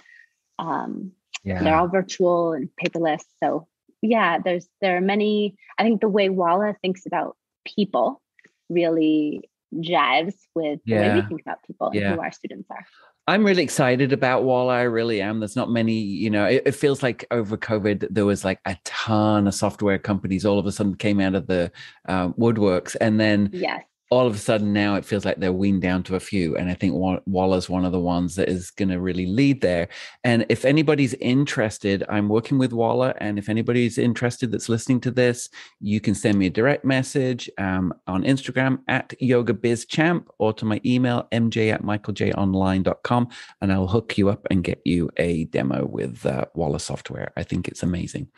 S2: They're all virtual and paperless. So there are many. I think the way Walla thinks about people really jives with the way we think about people and who our students are.
S1: I'm really excited about Walla. I really am. There's not many, it feels like over COVID, there was like a ton of software companies all of a sudden came out of the woodworks. And then all of a sudden now it feels like they're weaned down to a few. And I think Walla's one of the ones that is going to really lead there. And if anybody's interested, I'm working with Walla. And if anybody's interested that's listening to this, you can send me a direct message on Instagram at Yoga Biz Camp or to my email, mj@michaeljonline.com. And I'll hook you up and get you a demo with Walla software. I think it's amazing.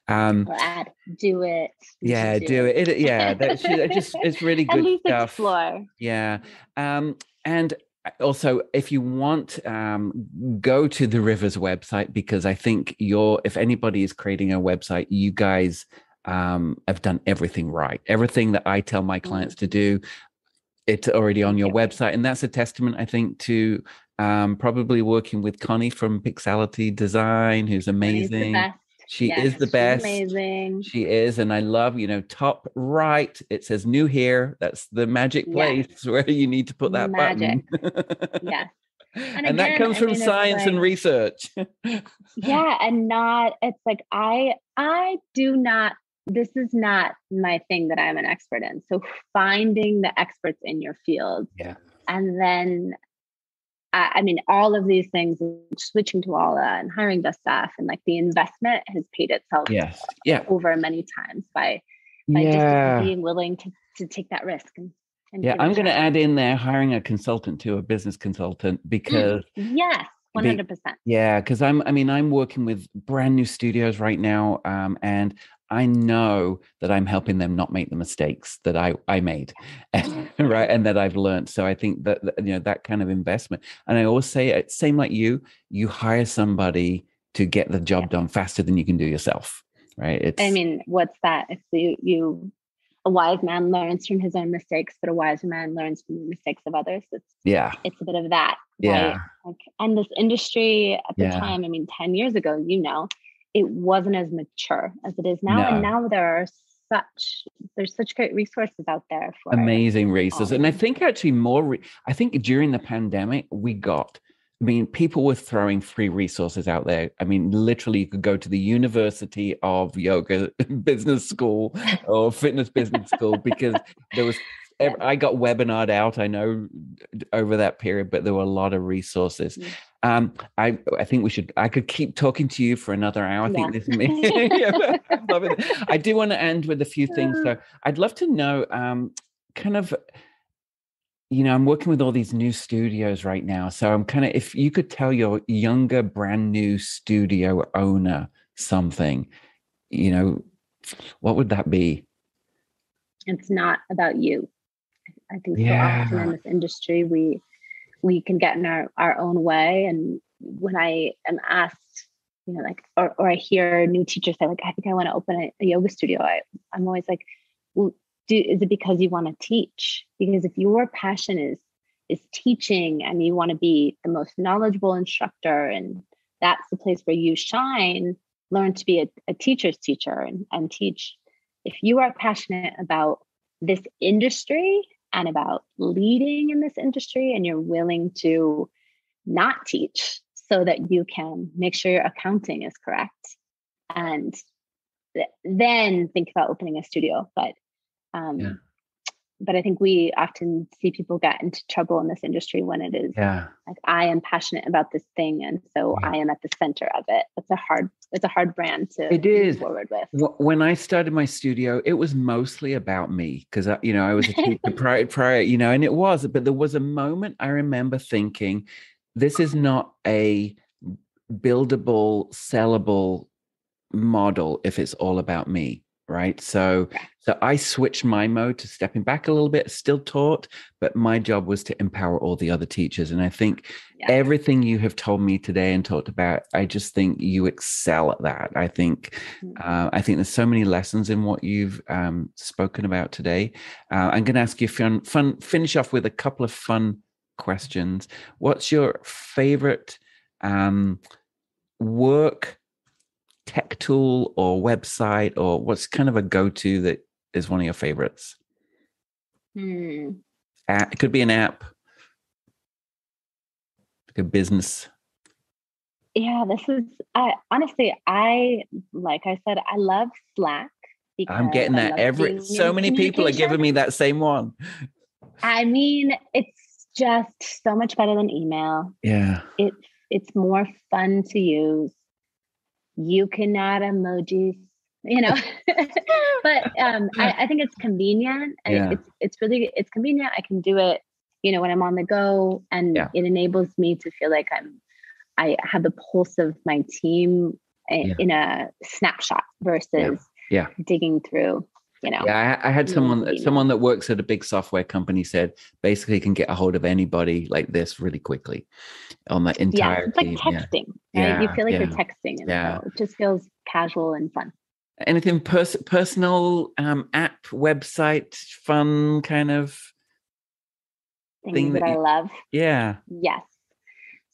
S2: Glad. Do it.
S1: Do it. It's really good.
S2: At least
S1: stuff.
S2: Explore.
S1: Yeah. And also, if you want, go to the Rivers website, because I think if anybody is creating a website, you guys have done everything right. Everything that I tell my clients to do, it's already on your website. And that's a testament, I think, to probably working with Connie from Pixality Design, who's amazing. She is the best.
S2: She's amazing.
S1: She is. And I love, top right, it says new here. That's the magic place where you need to put that button.
S2: Yes.
S1: And again, that comes from science and research.
S2: And it's like, I do not, this is not my thing that I'm an expert in. So finding the experts in your field.
S1: Yeah.
S2: And then all of these things, switching to Walla and hiring the staff, and like the investment has paid itself over many times by just being willing to take that risk. And I'm
S1: going to add in there hiring a consultant too, a business consultant, because
S2: yes, 100%.
S1: Yeah, because I'm working with brand new studios right now, and I know that I'm helping them not make the mistakes that I made, right, and that I've learned. So I think that that kind of investment, and I always say it's same like you hire somebody to get the job done faster than you can do yourself, right?
S2: What's that? It's you. A wise man learns from his own mistakes, but a wiser man learns from the mistakes of others. It's a bit of that, right? And this industry at the time, 10 years ago, it wasn't as mature as it is now. No. And now there's such great resources out there for
S1: amazing resources. And I think actually I think during the pandemic, people were throwing free resources out there. Literally, you could go to the University of Yoga Business School or Fitness Business School because there was. I got webinared out, I know, over that period, but there were a lot of resources. I think I could keep talking to you for another hour. I think this is me. I love it. I do want to end with a few things. So I'd love to know I'm working with all these new studios right now. So if you could tell your younger, brand new studio owner something, what would that be?
S2: It's not about you. I think so often in this industry, we can get in our own way. And when I am asked, or I hear new teachers say, like, I think I want to open a yoga studio, I'm always like, well, is it because you want to teach? Because if your passion is teaching and you want to be the most knowledgeable instructor, and that's the place where you shine, learn to be a teacher's teacher and teach. If you are passionate about this industry and about leading in this industry, and you're willing to not teach so that you can make sure your accounting is correct, and then think about opening a studio. But I think we often see people get into trouble in this industry when it is like, I am passionate about this thing, and so I am at the center of it. It's a hard brand to move forward with.
S1: When I started my studio, it was mostly about me because I was a teacher prior, and it was. But there was a moment I remember thinking, this is not a buildable, sellable model if it's all about me. Right. So I switched my mode to stepping back a little bit, still taught, but my job was to empower all the other teachers. And I think everything you have told me today and talked about, I just think you excel at that. I think there's so many lessons in what you've spoken about today. I'm going to ask you finish off with a couple of fun questions. What's your favorite work tech tool or website, or what's kind of a go-to that is one of your favorites? It could be an app, like a business.
S2: Yeah, honestly, like I said, I love Slack.
S1: I'm getting that so many people are giving me that same one.
S2: It's just so much better than email.
S1: Yeah.
S2: It's more fun to use. You can add emojis, but I think it's convenient. It's convenient. I can do it, when I'm on the go, and it enables me to feel like I have the pulse of my team in a snapshot versus digging through.
S1: I had someone that works at a big software company said basically can get a hold of anybody like this really quickly on the entire
S2: it's like texting, right? You feel like you're texting, and so it just feels casual and fun.
S1: Anything personal, app, website, fun kind of
S2: thing that I love?
S1: Yeah.
S2: Yes.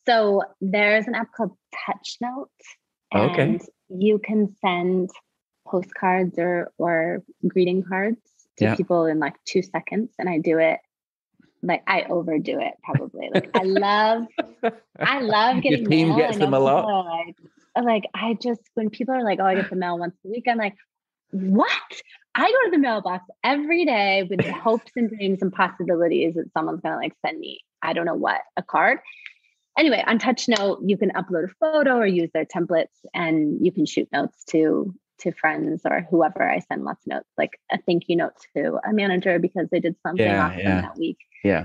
S2: So there's an app called TouchNote, and you can send postcards or greeting cards to people in like 2 seconds. And I do it, like, I overdo it probably. Like, I love getting
S1: your team
S2: mail.
S1: Gets them a lot.
S2: When people are like, oh, I get the mail once a week, I'm like, what? I go to the mailbox every day with hopes and dreams and possibilities that someone's going to like send me, I don't know what, a card. Anyway, on TouchNote, you can upload a photo or use their templates, and you can shoot notes to friends or whoever. I send lots of notes, like a thank you note to a manager because they did something awesome that week.
S1: Yeah.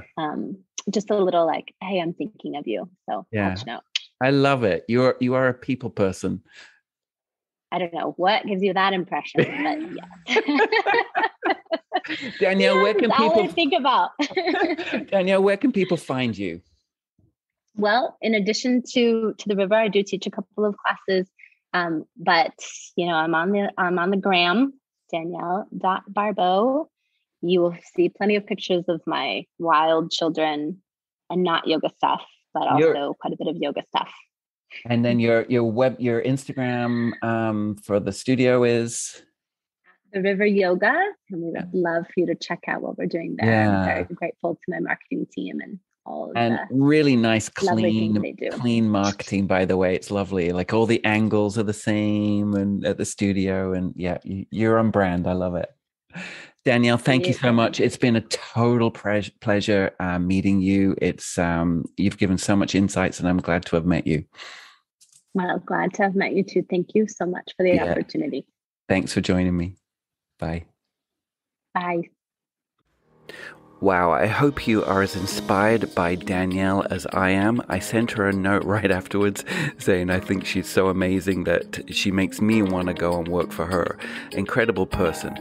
S2: Just a little like, hey, I'm thinking of you. So TouchNote.
S1: I love it. You are a people person.
S2: I don't know what gives you that impression, but yeah.
S1: Danielle, where can
S2: all
S1: people
S2: I think about?
S1: Danielle, where can people find you?
S2: Well, in addition to the river, I do teach a couple of classes. But I'm on the gram, Danielle.Barbeau. You will see plenty of pictures of my wild children and not yoga stuff, but also quite a bit of yoga stuff.
S1: And then your Instagram for the studio is
S2: The River Yoga, and we would love for you to check out what we're doing there. Yeah. I'm very grateful to my marketing team and all of the
S1: really nice, clean marketing, by the way. It's lovely. Like all the angles are the same and at the studio, and you're on brand. I love it. Danielle, thank you so much. It's been a total pleasure meeting you. It's you've given so much insights, and I'm glad to have met you.
S2: Well, glad to have met you too. Thank you so much for the opportunity.
S1: Thanks for joining me. Bye.
S2: Bye.
S1: Wow, I hope you are as inspired by Danielle as I am. I sent her a note right afterwards saying I think she's so amazing that she makes me want to go and work for her. Incredible person.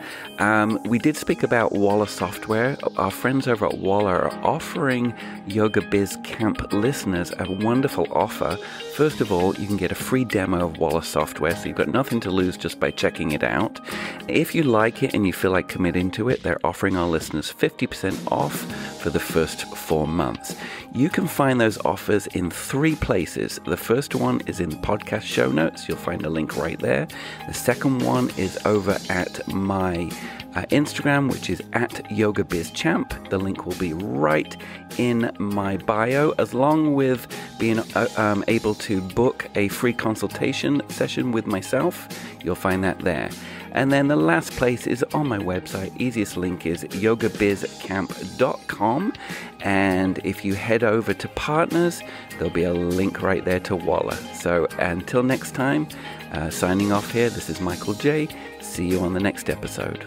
S1: We did speak about Walla software. Our friends over at Walla are offering Yoga Biz Camp listeners a wonderful offer. First of all, you can get a free demo of Walla software, so you've got nothing to lose just by checking it out. If you like it and you feel like committing to it, they're offering our listeners 50% off for the first 4 months. You can find those offers in 3 places. The first one is in the podcast show notes. You'll find a link right there. The second one is over at my Instagram, which is at Yoga Biz Camp. The link will be right in my bio, along with being able to book a free consultation session with myself. You'll find that there. And then the last place is on my website. Easiest link is yogabizcamp.com. And if you head over to partners, there'll be a link right there to Walla. So until next time, signing off here, this is Michael J. See you on the next episode.